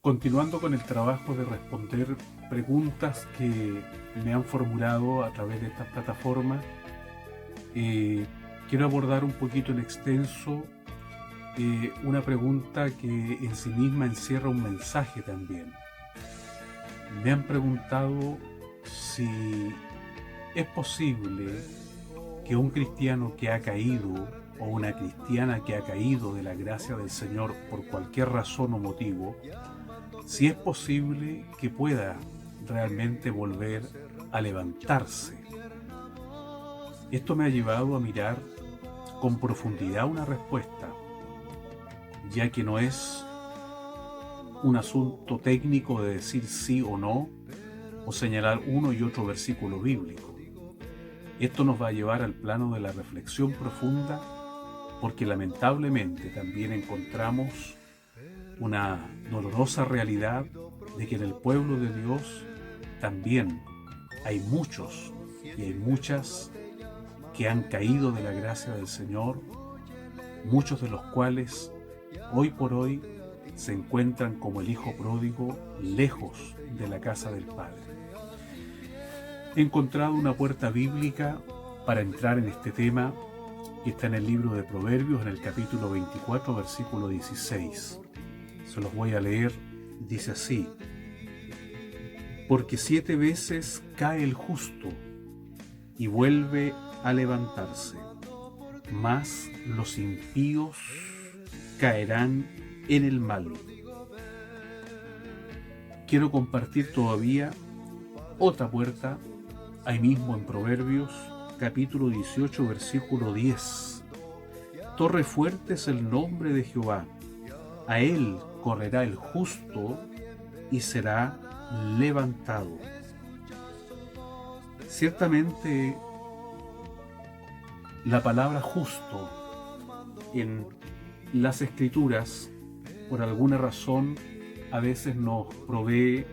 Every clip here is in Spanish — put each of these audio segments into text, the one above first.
Continuando con el trabajo de responder preguntas que me han formulado a través de estas plataformas, eh, quiero abordar un poquito en extenso una pregunta que en sí misma encierra un mensaje también. Me han preguntado si es posible que un cristiano que ha caído o una cristiana que ha caído de la gracia del Señor por cualquier razón o motivo, si es posible que pueda realmente volver a levantarse. Esto me ha llevado a mirar con profundidad una respuesta, ya que no es un asunto técnico de decir sí o no, o señalar uno y otro versículo bíblico. Esto nos va a llevar al plano de la reflexión profunda, porque lamentablemente también encontramos una dolorosa realidad de que en el pueblo de Dios también hay muchos y hay muchas que han caído de la gracia del Señor, muchos de los cuales hoy por hoy se encuentran como el hijo pródigo lejos de la casa del Padre. He encontrado una puerta bíblica para entrar en este tema que está en el libro de Proverbios, en el capítulo 24, versículo 16. Se los voy a leer. Dice así: porque 7 veces cae el justo y vuelve a levantarse, mas los impíos caerán en el mal. Quiero compartir todavía otra puerta, ahí mismo en Proverbios, capítulo 18, versículo 10. Torre fuerte es el nombre de Jehová, a él correrá el justo y será levantado. Ciertamente la palabra justo en las escrituras, por alguna razón, a veces nos provee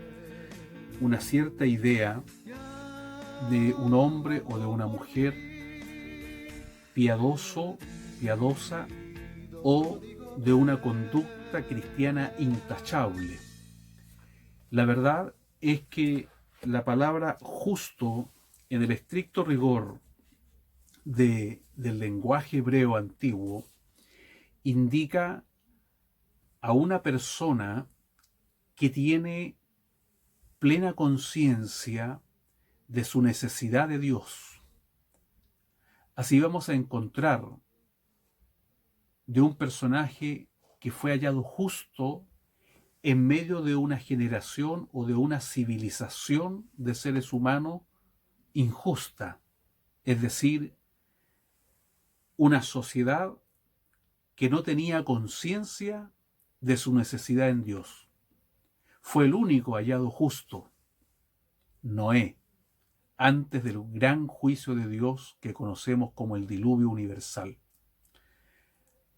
una cierta idea de un hombre o de una mujer piadoso, piadosa, o de una conducta cristiana intachable. La verdad es que la palabra justo, en el estricto rigor del lenguaje hebreo antiguo, indica a una persona que tiene plena conciencia de su necesidad de Dios. Así vamos a encontrar de un personaje que fue hallado justo en medio de una generación o de una civilización de seres humanos injusta, es decir, una sociedad que no tenía conciencia de su necesidad en Dios. Fue el único hallado justo, Noé, antes del gran juicio de Dios que conocemos como el diluvio universal.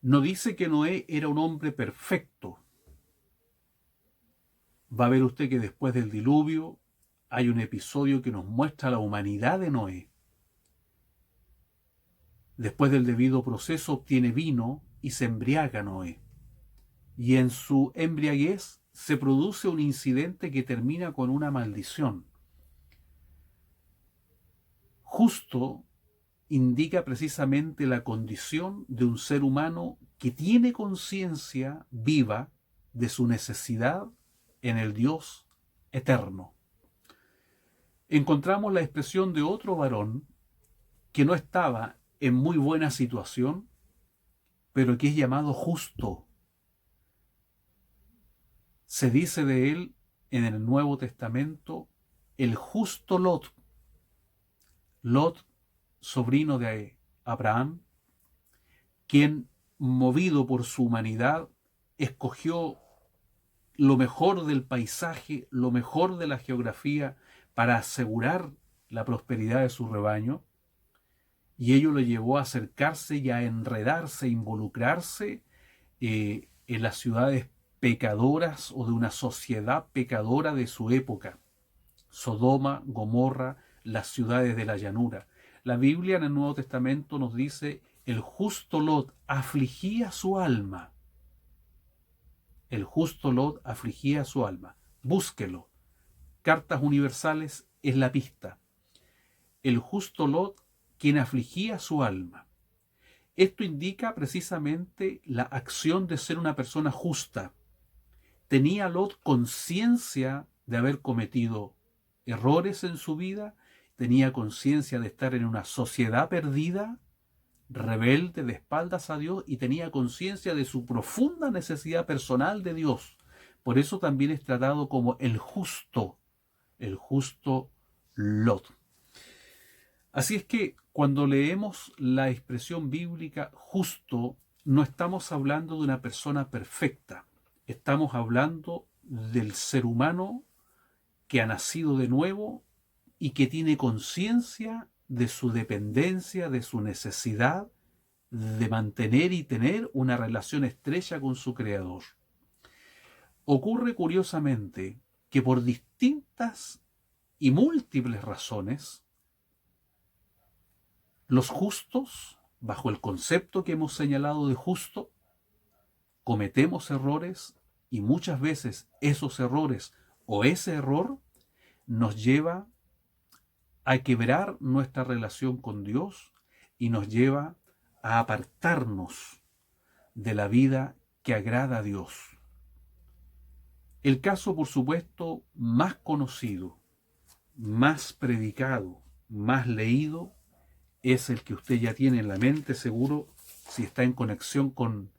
No dice que Noé era un hombre perfecto. Va a ver usted que después del diluvio hay un episodio que nos muestra la humanidad de Noé. Después del debido proceso obtiene vino y se embriaga Noé. Y en su embriaguez se produce un incidente que termina con una maldición. Justo indica precisamente la condición de un ser humano que tiene conciencia viva de su necesidad en el Dios eterno. Encontramos la expresión de otro varón que no estaba en muy buena situación, pero que es llamado justo. Se dice de él en el Nuevo Testamento el justo Lot. Lot, sobrino de Abraham, quien, movido por su humanidad, escogió lo mejor del paisaje, lo mejor de la geografía para asegurar la prosperidad de su rebaño, y ello le llevó a acercarse y a enredarse, involucrarse en las ciudades pecadoras o de una sociedad pecadora de su época. Sodoma, Gomorra, las ciudades de la llanura. La Biblia en el Nuevo Testamento nos dice: el justo Lot afligía su alma. El justo Lot afligía su alma. Búsquelo. Cartas Universales es la pista. El justo Lot, quien afligía su alma. Esto indica precisamente la acción de ser una persona justa. ¿Tenía Lot conciencia de haber cometido errores en su vida? ¿Tenía conciencia de estar en una sociedad perdida, rebelde, de espaldas a Dios? Y tenía conciencia de su profunda necesidad personal de Dios. Por eso también es tratado como el justo Lot. Así es que cuando leemos la expresión bíblica justo, no estamos hablando de una persona perfecta. Estamos hablando del ser humano que ha nacido de nuevo y que tiene conciencia de su dependencia, de su necesidad de mantener y tener una relación estrecha con su Creador. Ocurre curiosamente que por distintas y múltiples razones, los justos, bajo el concepto que hemos señalado de justo, cometemos errores y muchas veces esos errores o ese error nos lleva a quebrar nuestra relación con Dios y nos lleva a apartarnos de la vida que agrada a Dios. El caso, por supuesto, más conocido, más predicado, más leído, es el que usted ya tiene en la mente, seguro, si está en conexión con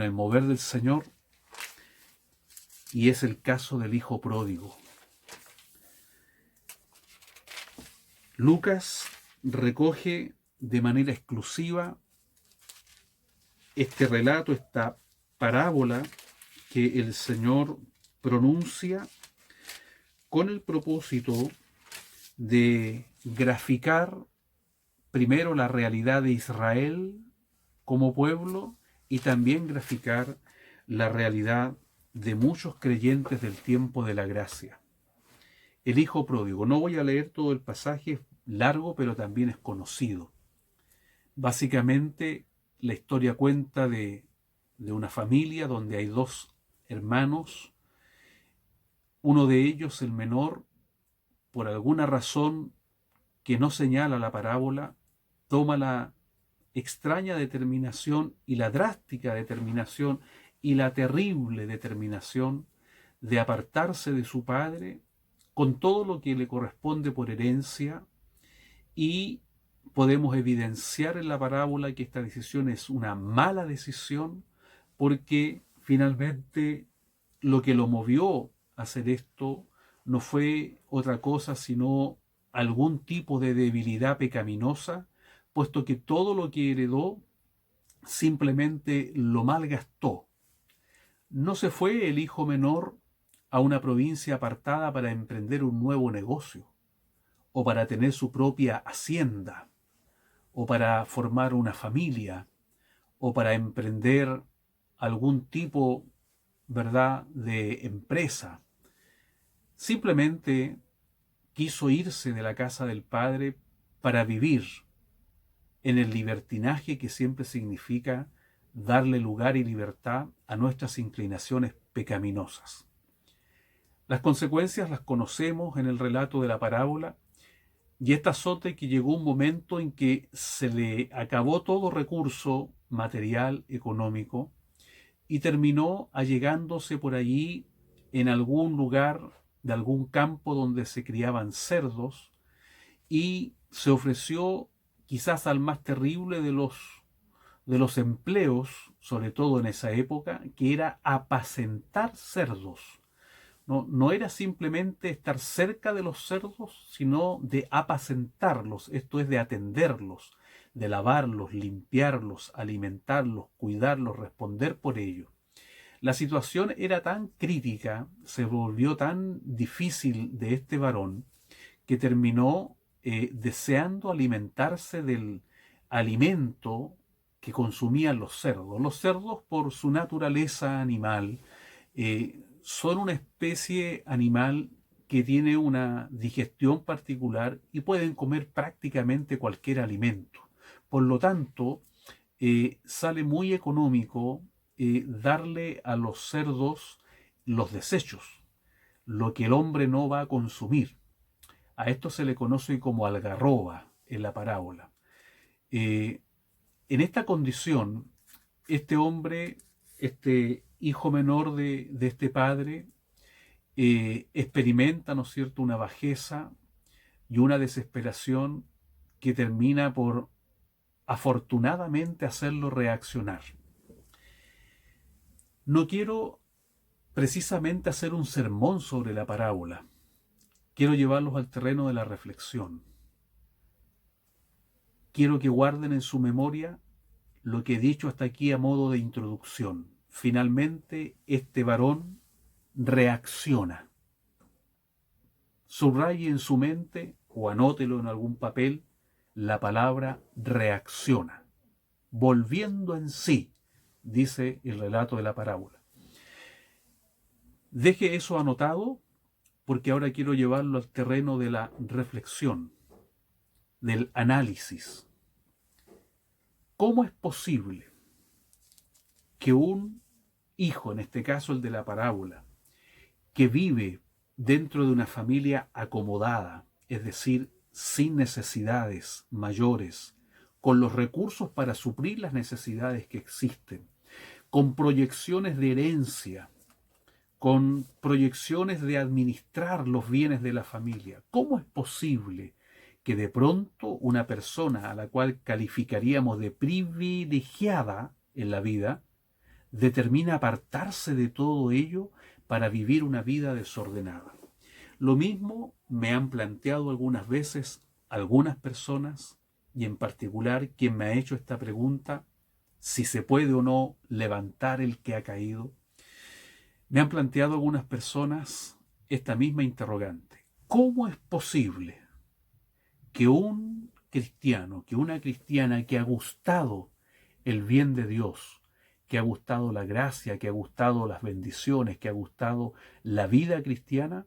el mover del Señor, y es el caso del hijo pródigo. Lucas recoge de manera exclusiva este relato, esta parábola que el Señor pronuncia con el propósito de graficar primero la realidad de Israel como pueblo y también graficar la realidad de muchos creyentes del tiempo de la gracia. El hijo pródigo. No voy a leer todo el pasaje, es largo, pero también es conocido. Básicamente, la historia cuenta de una familia donde hay dos hermanos. Uno de ellos, el menor, por alguna razón que no señala la parábola, toma la extraña determinación y la drástica determinación y la terrible determinación de apartarse de su padre con todo lo que le corresponde por herencia, y podemos evidenciar en la parábola que esta decisión es una mala decisión, porque finalmente lo que lo movió a hacer esto no fue otra cosa sino algún tipo de debilidad pecaminosa, puesto que todo lo que heredó simplemente lo malgastó. No se fue el hijo menor a una provincia apartada para emprender un nuevo negocio, o para tener su propia hacienda, o para formar una familia, o para emprender algún tipo, ¿verdad?, de empresa. Simplemente quiso irse de la casa del padre para vivir en el libertinaje que siempre significa darle lugar y libertad a nuestras inclinaciones pecaminosas. Las consecuencias las conocemos en el relato de la parábola, y esta azote que llegó un momento en que se le acabó todo recurso material, económico, y terminó allegándose por allí en algún lugar de algún campo donde se criaban cerdos, y se ofreció quizás al más terrible de los empleos, sobre todo en esa época, que era apacentar cerdos. No era simplemente estar cerca de los cerdos, sino de apacentarlos, esto es de atenderlos, de lavarlos, limpiarlos, alimentarlos, cuidarlos, responder por ellos. La situación era tan crítica, se volvió tan difícil de este varón, que terminó deseando alimentarse del alimento que consumían los cerdos. Los cerdos, por su naturaleza animal, son una especie animal que tiene una digestión particular y pueden comer prácticamente cualquier alimento. Por lo tanto, sale muy económico darle a los cerdos los desechos, lo que el hombre no va a consumir. A esto se le conoce como algarroba en la parábola. En esta condición, este hombre, este hijo menor de este padre, experimenta, ¿no es cierto?, una bajeza y una desesperación que termina por, afortunadamente, hacerlo reaccionar. No quiero precisamente hacer un sermón sobre la parábola. Quiero llevarlos al terreno de la reflexión. Quiero que guarden en su memoria lo que he dicho hasta aquí a modo de introducción. Finalmente, este varón reacciona. Subraye en su mente o anótelo en algún papel la palabra reacciona. Volviendo en sí, dice el relato de la parábola. Deje eso anotado porque ahora quiero llevarlo al terreno de la reflexión, del análisis. ¿Cómo es posible que un hijo, en este caso el de la parábola, que vive dentro de una familia acomodada, es decir, sin necesidades mayores, con los recursos para suplir las necesidades que existen, con proyecciones de herencia, con proyecciones de administrar los bienes de la familia, ¿cómo es posible que de pronto una persona a la cual calificaríamos de privilegiada en la vida, determina apartarse de todo ello para vivir una vida desordenada? Lo mismo me han planteado algunas veces algunas personas, y en particular quien me ha hecho esta pregunta, si se puede o no levantar el que ha caído. Me han planteado algunas personas esta misma interrogante. ¿Cómo es posible que un cristiano, que una cristiana que ha gustado el bien de Dios, que ha gustado la gracia, que ha gustado las bendiciones, que ha gustado la vida cristiana,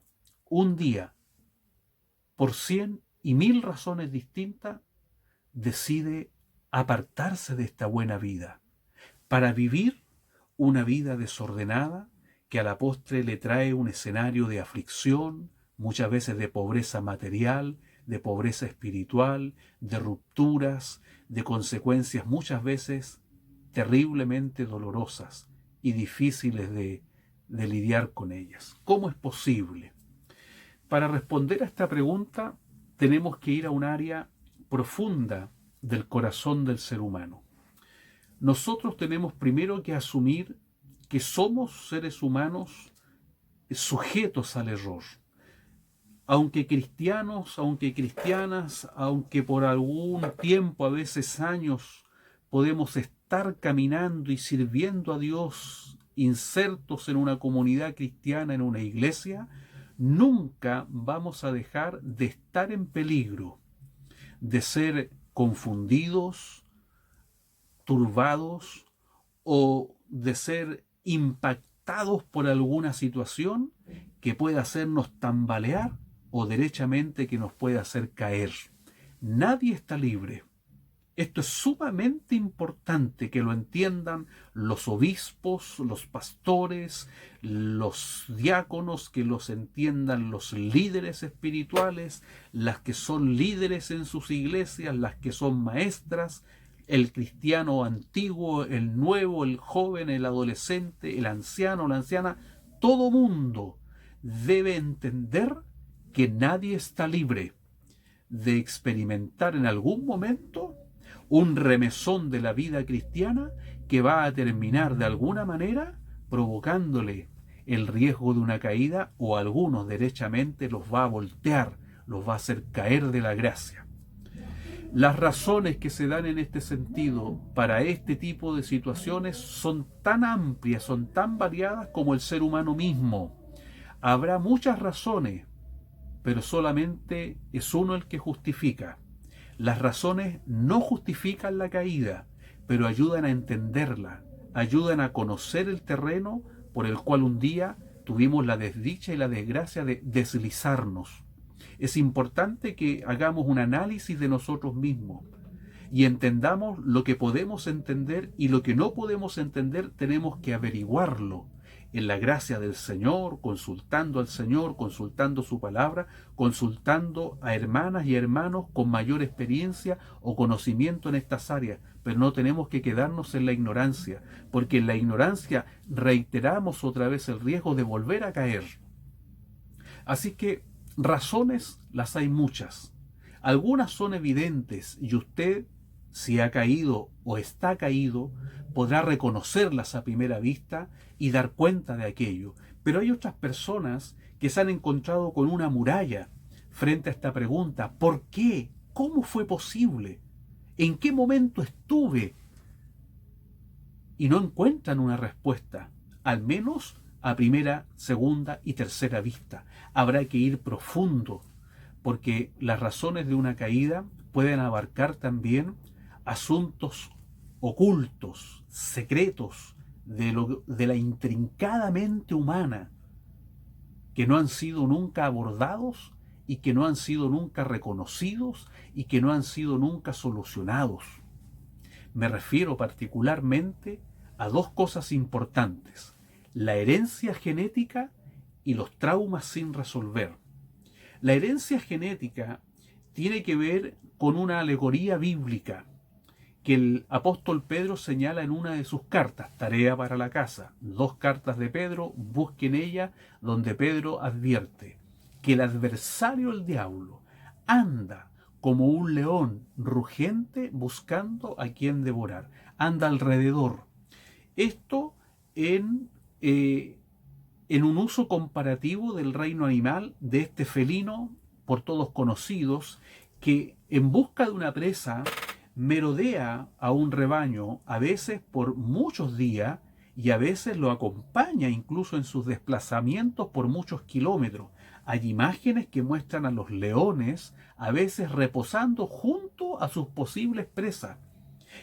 un día, por 100 y 1000 razones distintas, decide apartarse de esta buena vida para vivir una vida desordenada que a la postre le trae un escenario de aflicción, muchas veces de pobreza material, de pobreza espiritual, de rupturas, de consecuencias muchas veces terriblemente dolorosas y difíciles de lidiar con ellas? ¿Cómo es posible? Para responder a esta pregunta tenemos que ir a un área profunda del corazón del ser humano. Nosotros tenemos primero que asumir que somos seres humanos sujetos al error. Aunque cristianos, aunque cristianas, aunque por algún tiempo, a veces años, podemos estar caminando y sirviendo a Dios, insertos en una comunidad cristiana, en una iglesia, nunca vamos a dejar de estar en peligro, de ser confundidos, turbados o de ser impactados por alguna situación que pueda hacernos tambalear o derechamente que nos pueda hacer caer. Nadie está libre. Esto es sumamente importante que lo entiendan los obispos, los pastores, los diáconos, que los entiendan los líderes espirituales, las que son líderes en sus iglesias, las que son maestras, el cristiano antiguo, el nuevo, el joven, el adolescente, el anciano, la anciana. Todo mundo debe entender que nadie está libre de experimentar en algún momento un remesón de la vida cristiana que va a terminar de alguna manera provocándole el riesgo de una caída, o algunos derechamente los va a voltear, los va a hacer caer de la gracia. Las razones que se dan en este sentido para este tipo de situaciones son tan amplias, son tan variadas como el ser humano mismo. Habrá muchas razones, pero solamente es uno el que justifica. Las razones no justifican la caída, pero ayudan a entenderla, ayudan a conocer el terreno por el cual un día tuvimos la desdicha y la desgracia de deslizarnos. Es importante que hagamos un análisis de nosotros mismos y entendamos lo que podemos entender, y lo que no podemos entender tenemos que averiguarlo en la gracia del Señor, consultando al Señor, consultando su palabra, consultando a hermanas y hermanos con mayor experiencia o conocimiento en estas áreas. Pero no tenemos que quedarnos en la ignorancia, porque en la ignorancia reiteramos otra vez el riesgo de volver a caer. Así que razones las hay muchas. Algunas son evidentes y usted, si ha caído o está caído, podrá reconocerlas a primera vista y dar cuenta de aquello. Pero hay otras personas que se han encontrado con una muralla frente a esta pregunta: ¿por qué? ¿Cómo fue posible? ¿En qué momento estuve? Y no encuentran una respuesta, al menos a primera, segunda y tercera vista. Habrá que ir profundo, porque las razones de una caída pueden abarcar también asuntos ocultos, secretos, de la intrincada mente humana, que no han sido nunca abordados y que no han sido nunca reconocidos y que no han sido nunca solucionados. Me refiero particularmente a dos cosas importantes: la herencia genética y los traumas sin resolver. La herencia genética tiene que ver con una alegoría bíblica que el apóstol Pedro señala en una de sus cartas, tarea para la casa. 2 cartas de Pedro, busquen ella, donde Pedro advierte que el adversario, el diablo, anda como un león rugiente buscando a quien devorar. Anda alrededor. Esto en un uso comparativo del reino animal, de este felino por todos conocidos, que en busca de una presa merodea a un rebaño, a veces por muchos días, y a veces lo acompaña incluso en sus desplazamientos por muchos kilómetros. Hay imágenes que muestran a los leones a veces reposando junto a sus posibles presas.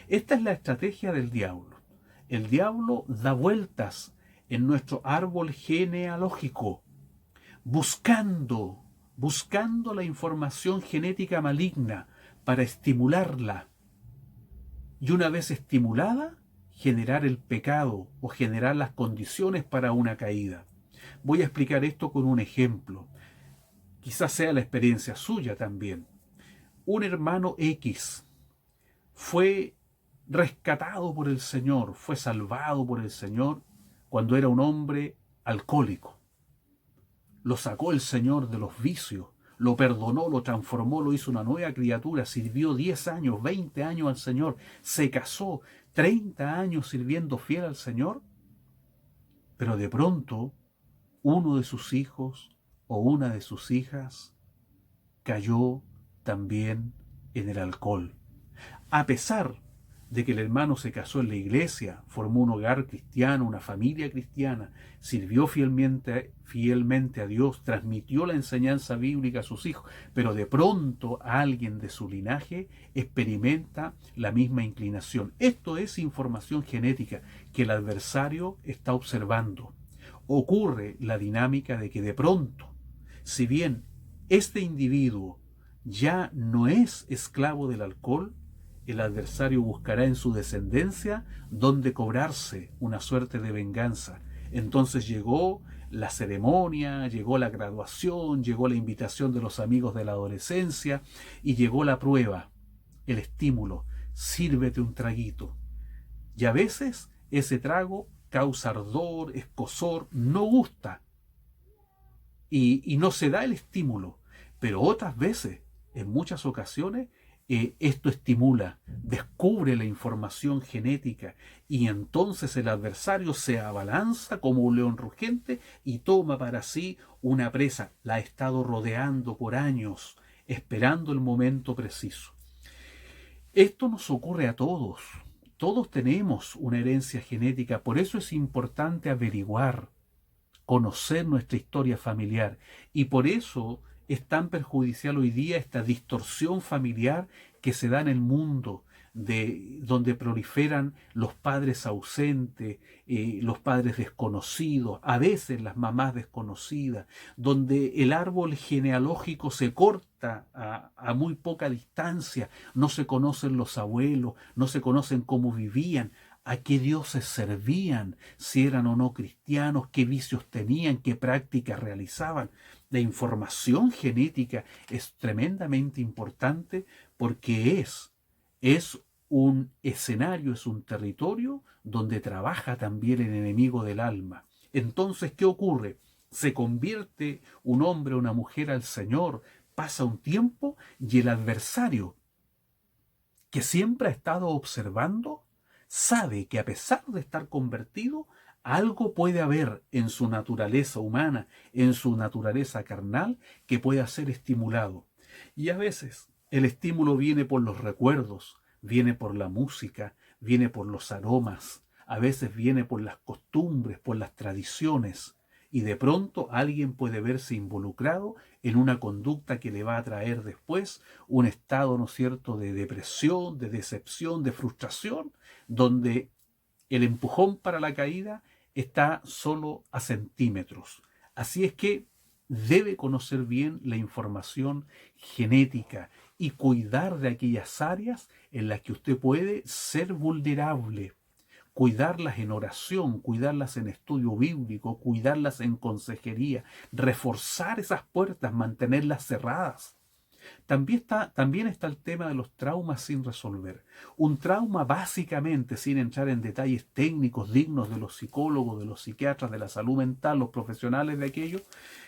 Esta es la estrategia del diablo. El diablo da vueltas en nuestro árbol genealógico, buscando la información genética maligna para estimularla. Y una vez estimulada, generar el pecado o generar las condiciones para una caída. Voy a explicar esto con un ejemplo. Quizás sea la experiencia suya también. Un hermano X fue rescatado por el Señor, fue salvado por el Señor cuando era un hombre alcohólico. Lo sacó el Señor de los vicios, lo perdonó, lo transformó, lo hizo una nueva criatura, sirvió 10 años, 20 años al Señor, se casó, 30 años sirviendo fiel al Señor, pero de pronto uno de sus hijos o una de sus hijas cayó también en el alcohol. A pesar de que el hermano se casó en la iglesia, formó un hogar cristiano, una familia cristiana, sirvió fielmente a Dios, transmitió la enseñanza bíblica a sus hijos, pero de pronto alguien de su linaje experimenta la misma inclinación. Esto es información genética que el adversario está observando. Ocurre la dinámica de que de pronto, si bien este individuo ya no es esclavo del alcohol, el adversario buscará en su descendencia donde cobrarse una suerte de venganza. Entonces llegó la ceremonia, llegó la graduación, llegó la invitación de los amigos de la adolescencia y llegó la prueba, el estímulo: sírvete un traguito. Y a veces ese trago causa ardor, escozor, no gusta y no se da el estímulo. Pero otras veces, en muchas ocasiones, esto estimula, descubre la información genética y entonces el adversario se abalanza como un león rugiente y toma para sí una presa. La ha estado rodeando por años, esperando el momento preciso. Esto nos ocurre a todos. Todos tenemos una herencia genética, por eso es importante averiguar, conocer nuestra historia familiar, y por eso es tan perjudicial hoy día esta distorsión familiar que se da en el mundo, de donde proliferan los padres ausentes, los padres desconocidos, a veces las mamás desconocidas, donde el árbol genealógico se corta a muy poca distancia, no se conocen los abuelos, no se conocen cómo vivían, a qué dioses servían, si eran o no cristianos, qué vicios tenían, qué prácticas realizaban. La información genética es tremendamente importante porque es un escenario, es un territorio donde trabaja también el enemigo del alma. Entonces, ¿qué ocurre? Se convierte un hombre o una mujer al Señor, pasa un tiempo y el adversario, que siempre ha estado observando, sabe que a pesar de estar convertido, algo puede haber en su naturaleza humana, en su naturaleza carnal, que pueda ser estimulado. Y a veces el estímulo viene por los recuerdos, viene por la música, viene por los aromas, a veces viene por las costumbres, por las tradiciones. Y de pronto alguien puede verse involucrado en una conducta que le va a traer después un estado, ¿no es cierto?, de depresión, de decepción, de frustración, donde el empujón para la caída está solo a centímetros. Así es que debe conocer bien la información genética y cuidar de aquellas áreas en las que usted puede ser vulnerable. Cuidarlas en oración, cuidarlas en estudio bíblico, cuidarlas en consejería, reforzar esas puertas, mantenerlas cerradas. También está el tema de los traumas sin resolver. Un trauma básicamente, sin entrar en detalles técnicos dignos de los psicólogos, de los psiquiatras, de la salud mental, los profesionales de aquello,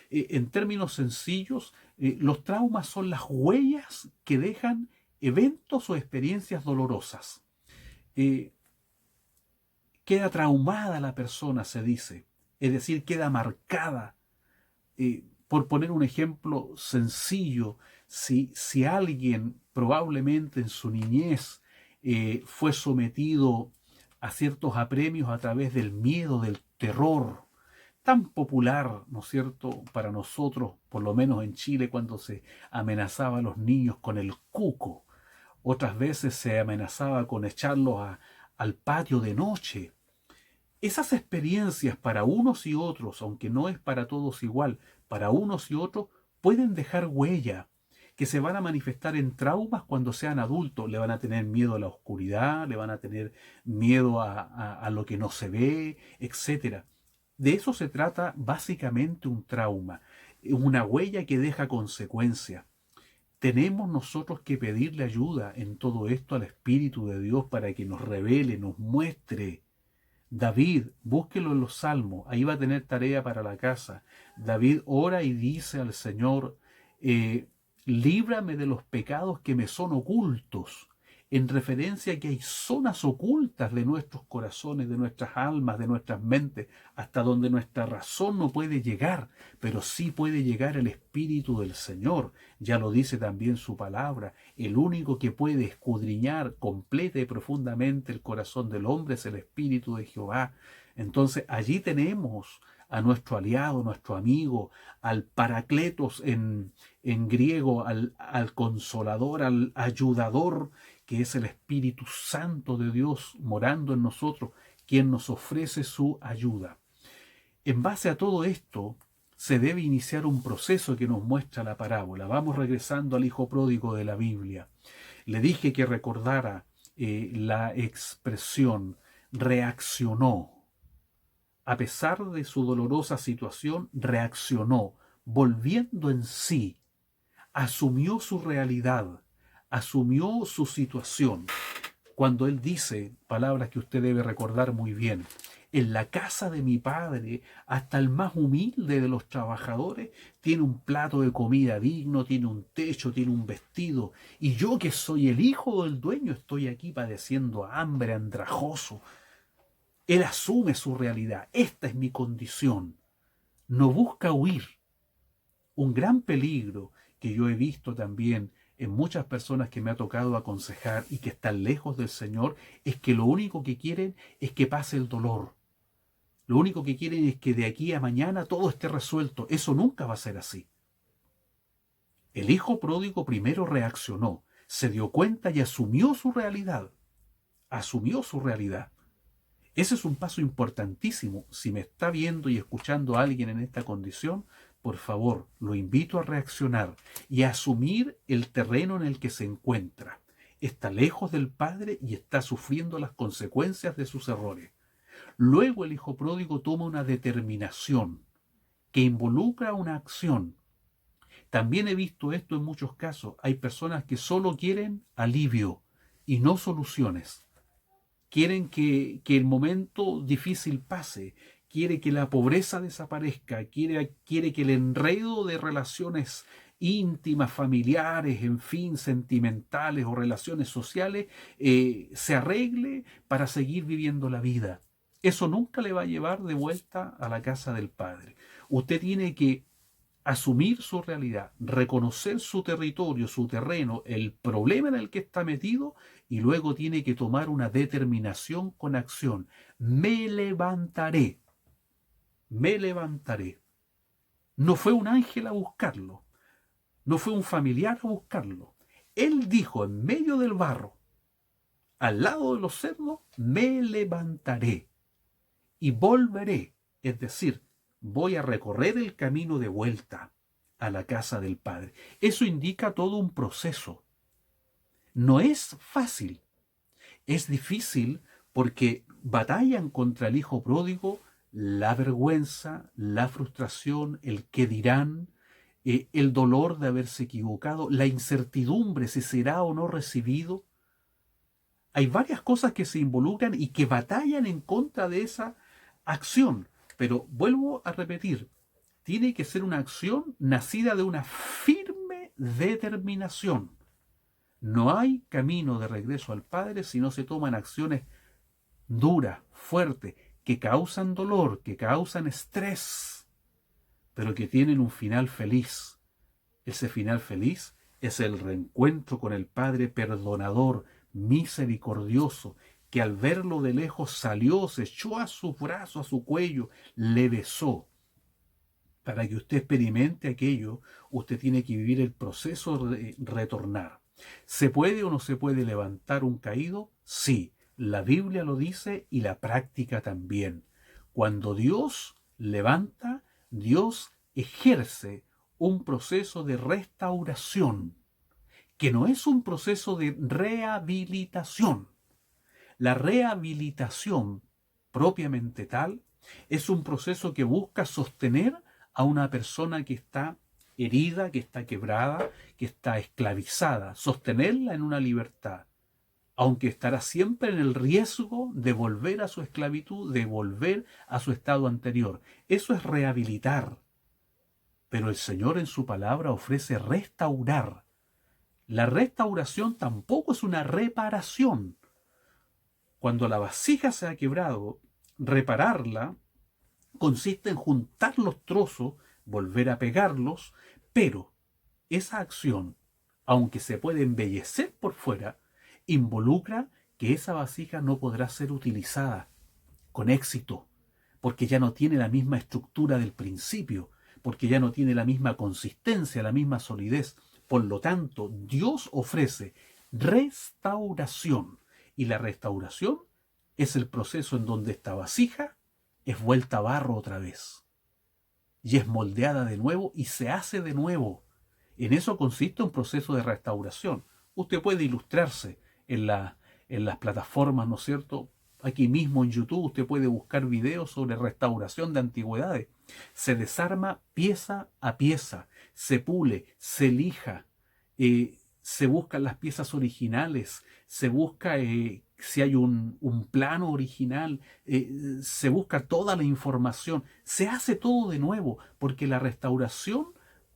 en términos sencillos, los traumas son las huellas que dejan eventos o experiencias dolorosas. Queda traumada la persona, se dice, es decir, queda marcada. Por poner un ejemplo sencillo, si alguien probablemente en su niñez fue sometido a ciertos apremios a través del miedo, del terror, tan popular, ¿no es cierto?, para nosotros, por lo menos en Chile, cuando se amenazaba a los niños con el cuco, otras veces se amenazaba con echarlos al patio de noche. Esas experiencias para unos y otros, aunque no es para todos igual, para unos y otros pueden dejar huella, que se van a manifestar en traumas cuando sean adultos. Le van a tener miedo a la oscuridad, le van a tener miedo a lo que no se ve, etc. De eso se trata básicamente un trauma, una huella que deja consecuencias. Tenemos nosotros que pedirle ayuda en todo esto al Espíritu de Dios para que nos revele, nos muestre. David, búsquelo en los salmos, ahí va a tener tarea para la casa. David ora y dice al Señor, líbrame de los pecados que me son ocultos, en referencia a que hay zonas ocultas de nuestros corazones, de nuestras almas, de nuestras mentes, hasta donde nuestra razón no puede llegar, pero sí puede llegar el Espíritu del Señor. Ya lo dice también su palabra, el único que puede escudriñar completa y profundamente el corazón del hombre es el Espíritu de Jehová. Entonces allí tenemos a nuestro aliado, nuestro amigo, al Paracletos en griego, al Consolador, al Ayudador, que es el Espíritu Santo de Dios morando en nosotros, quien nos ofrece su ayuda. En base a todo esto, se debe iniciar un proceso que nos muestra la parábola. Vamos regresando al hijo pródigo de la Biblia. Le dije que recordara la expresión reaccionó. A pesar de su dolorosa situación, reaccionó, volviendo en sí, asumió su realidad, asumió su situación. Cuando él dice, palabras que usted debe recordar muy bien, en la casa de mi padre, hasta el más humilde de los trabajadores tiene un plato de comida digno, tiene un techo, tiene un vestido, y yo que soy el hijo del dueño estoy aquí padeciendo hambre, andrajoso. Él asume su realidad, esta es mi condición, no busca huir. Un gran peligro que yo he visto también en muchas personas que me ha tocado aconsejar y que están lejos del Señor es que lo único que quieren es que pase el dolor. Lo único que quieren es que de aquí a mañana todo esté resuelto. Eso nunca va a ser así. El hijo pródigo primero reaccionó, Se dio cuenta y asumió su realidad. Asumió su realidad. Ese es un paso importantísimo. Si me está viendo y escuchando a alguien en esta condición, por favor, lo invito a reaccionar y a asumir el terreno en el que se encuentra. Está lejos del Padre y está sufriendo las consecuencias de sus errores. Luego el hijo pródigo toma una determinación que involucra una acción. También he visto esto en muchos casos. Hay personas que solo quieren alivio y no soluciones. Quieren que el momento difícil pase, quiere que la pobreza desaparezca, quiere que el enredo de relaciones íntimas, familiares, en fin, sentimentales o relaciones sociales, se arregle para seguir viviendo la vida. Eso nunca le va a llevar de vuelta a la casa del Padre. Usted tiene que asumir su realidad, reconocer su territorio, su terreno, el problema en el que está metido, y luego tiene que tomar una determinación con acción. Me levantaré, me levantaré. No fue un ángel a buscarlo, no fue un familiar a buscarlo. Él dijo en medio del barro, al lado de los cerdos, me levantaré y volveré, es decir, voy a recorrer el camino de vuelta a la casa del Padre. Eso indica todo un proceso. No es fácil, es difícil porque batallan contra el hijo pródigo la vergüenza, la frustración, el qué dirán, el dolor de haberse equivocado, la incertidumbre si será o no recibido. Hay varias cosas que se involucran y que batallan en contra de esa acción. Pero vuelvo a repetir, tiene que ser una acción nacida de una firme determinación. No hay camino de regreso al Padre si no se toman acciones duras, fuertes, que causan dolor, que causan estrés, pero que tienen un final feliz. Ese final feliz es el reencuentro con el Padre perdonador, misericordioso, que al verlo de lejos salió, se echó a su brazo, a su cuello, le besó. Para que usted experimente aquello, usted tiene que vivir el proceso de retornar. ¿Se puede o no se puede levantar un caído? Sí, la Biblia lo dice y la práctica también. Cuando Dios levanta, Dios ejerce un proceso de restauración, que no es un proceso de rehabilitación. La rehabilitación, propiamente tal, es un proceso que busca sostener a una persona que está herida, que está quebrada, que está esclavizada, sostenerla en una libertad, aunque estará siempre en el riesgo de volver a su esclavitud, de volver a su estado anterior. Eso es rehabilitar. Pero el Señor en su palabra ofrece restaurar. La restauración tampoco es una reparación. Cuando la vasija se ha quebrado, repararla consiste en juntar los trozos, volver a pegarlos, pero esa acción, aunque se puede embellecer por fuera, involucra que esa vasija no podrá ser utilizada con éxito, porque ya no tiene la misma estructura del principio, porque ya no tiene la misma consistencia, la misma solidez. Por lo tanto, Dios ofrece restauración, y la restauración es el proceso en donde esta vasija es vuelta a barro otra vez, y es moldeada de nuevo y se hace de nuevo. En eso consiste un proceso de restauración. Usted puede ilustrarse en las plataformas, ¿no es cierto? Aquí mismo en YouTube usted puede buscar videos sobre restauración de antigüedades. Se desarma pieza a pieza, se pule, se lija, se buscan las piezas originales, se busca si hay un plano original, se busca toda la información, se hace todo de nuevo, porque la restauración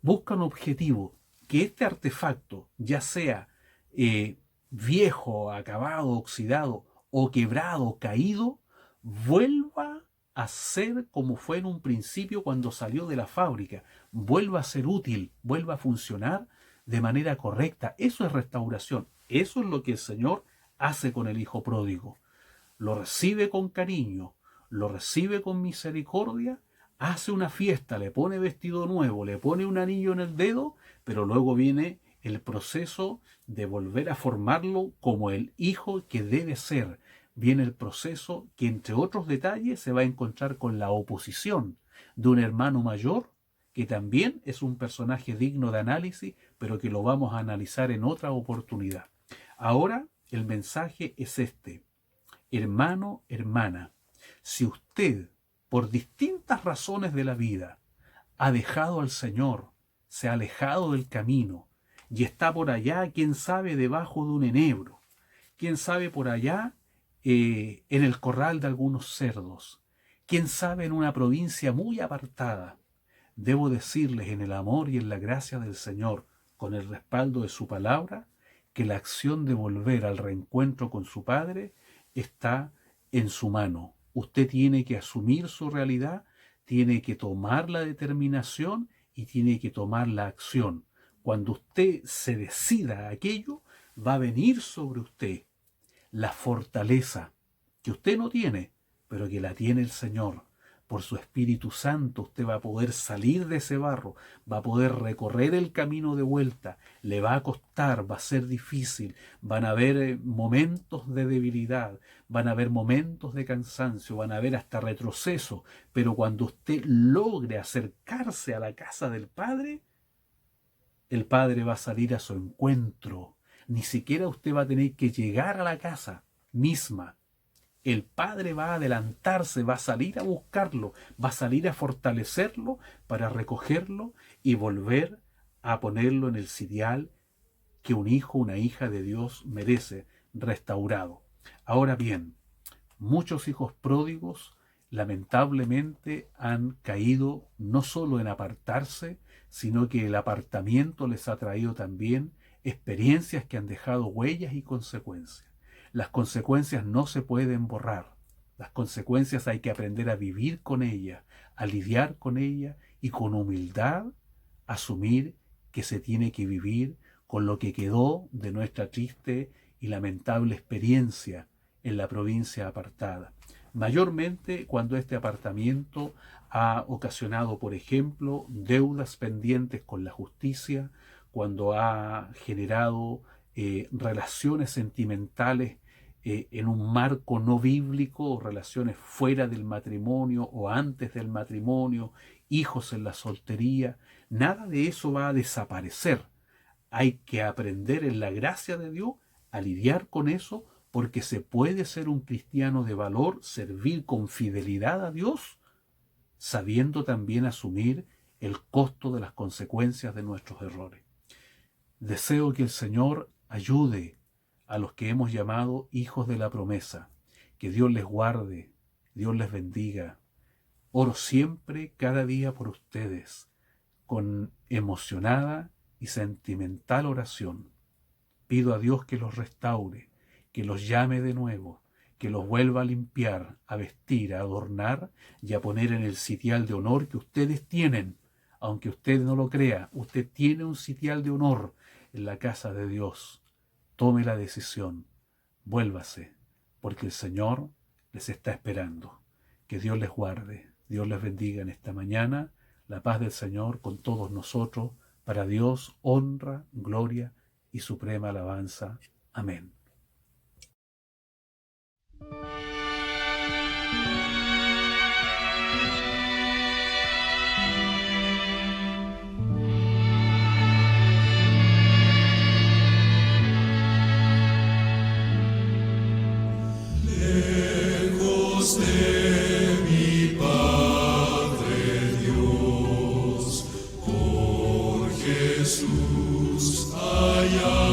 busca un objetivo, que este artefacto, ya sea viejo, acabado, oxidado o quebrado, caído, vuelva a ser como fue en un principio cuando salió de la fábrica, vuelva a ser útil, vuelva a funcionar de manera correcta. Eso es restauración. Eso es lo que el Señor hace con el hijo pródigo. Lo recibe con cariño, lo recibe con misericordia, hace una fiesta, le pone vestido nuevo, le pone un anillo en el dedo, pero luego viene el proceso de volver a formarlo como el hijo que debe ser. Viene el proceso que, entre otros detalles, se va a encontrar con la oposición de un hermano mayor, que también es un personaje digno de análisis, pero que lo vamos a analizar en otra oportunidad. Ahora el mensaje es este: hermano, hermana, si usted, por distintas razones de la vida, ha dejado al Señor, se ha alejado del camino y está por allá, quién sabe, debajo de un enebro, quién sabe por allá en el corral de algunos cerdos, quién sabe en una provincia muy apartada, debo decirles en el amor y en la gracia del Señor, con el respaldo de su palabra, que la acción de volver al reencuentro con su Padre está en su mano. Usted tiene que asumir su realidad, tiene que tomar la determinación y tiene que tomar la acción. Cuando usted se decida a aquello, va a venir sobre usted la fortaleza que usted no tiene, pero que la tiene el Señor. Por su Espíritu Santo usted va a poder salir de ese barro, va a poder recorrer el camino de vuelta, le va a costar, va a ser difícil, van a haber momentos de debilidad, van a haber momentos de cansancio, van a haber hasta retroceso, pero cuando usted logre acercarse a la casa del Padre, el Padre va a salir a su encuentro. Ni siquiera usted va a tener que llegar a la casa misma. El Padre va a adelantarse, va a salir a buscarlo, va a salir a fortalecerlo para recogerlo y volver a ponerlo en el sitial que un hijo, una hija de Dios merece, restaurado. Ahora bien, muchos hijos pródigos lamentablemente han caído no solo en apartarse, sino que el apartamiento les ha traído también experiencias que han dejado huellas y consecuencias. Las consecuencias no se pueden borrar. Las consecuencias hay que aprender a vivir con ellas, a lidiar con ellas y con humildad asumir que se tiene que vivir con lo que quedó de nuestra triste y lamentable experiencia en la provincia apartada. Mayormente cuando este apartamiento ha ocasionado, por ejemplo, deudas pendientes con la justicia, cuando ha generado relaciones sentimentales en un marco no bíblico, relaciones fuera del matrimonio o antes del matrimonio, hijos en la soltería, nada de eso va a desaparecer. Hay que aprender en la gracia de Dios a lidiar con eso, porque se puede ser un cristiano de valor, servir con fidelidad a Dios, sabiendo también asumir el costo de las consecuencias de nuestros errores. Deseo que el Señor ayude a los que hemos llamado hijos de la promesa, que Dios les guarde, Dios les bendiga. Oro siempre, cada día por ustedes, con emocionada y sentimental oración. Pido a Dios que los restaure, que los llame de nuevo, que los vuelva a limpiar, a vestir, a adornar y a poner en el sitial de honor que ustedes tienen. Aunque usted no lo crea, usted tiene un sitial de honor en la casa de Dios. Tome la decisión, vuélvase, porque el Señor les está esperando. Que Dios les guarde, Dios les bendiga en esta mañana, la paz del Señor con todos nosotros, para Dios honra, gloria y suprema alabanza. Amén. De mi Padre Dios, por Jesús allá.